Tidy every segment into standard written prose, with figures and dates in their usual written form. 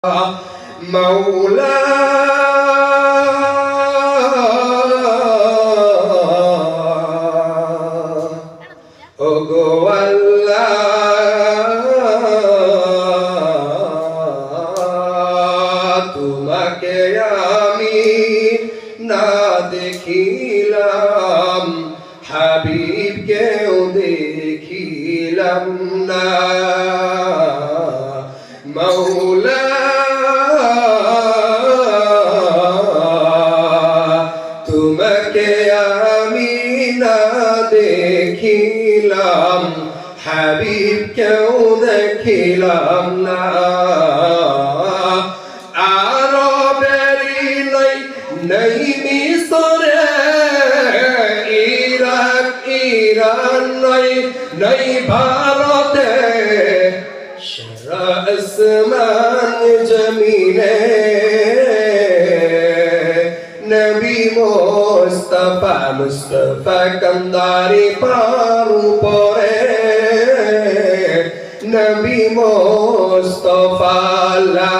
مولا ওগো আল্লাহ তোমাকে আমি না দেখিলাম হাবিবকেও দেখিলাম না মৌলা তোমাকে আমি না দেখিলাম হাবিবকেও দেখিলাম না আরবেরই নাই মিসরে ইরান নাই ভারতে সারা আসমান জমিনে নবী মুস্তাফা কান্দারি পার উপরে নবী মুস্তাফা লা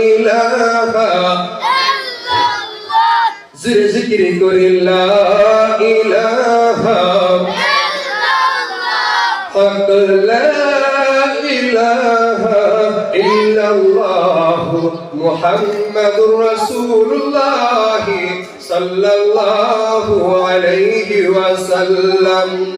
ইলাহা ইল্লাল্লাহ জিকির করি লা ইলাহা ইল্লাল্লাহ লা ইলাহা ইল্লাল্লাহ মুহাম্মাদুর রাসূলুল্লাহ সাল্লাল্লাহু আলাইহি ওয়াসাল্লাম।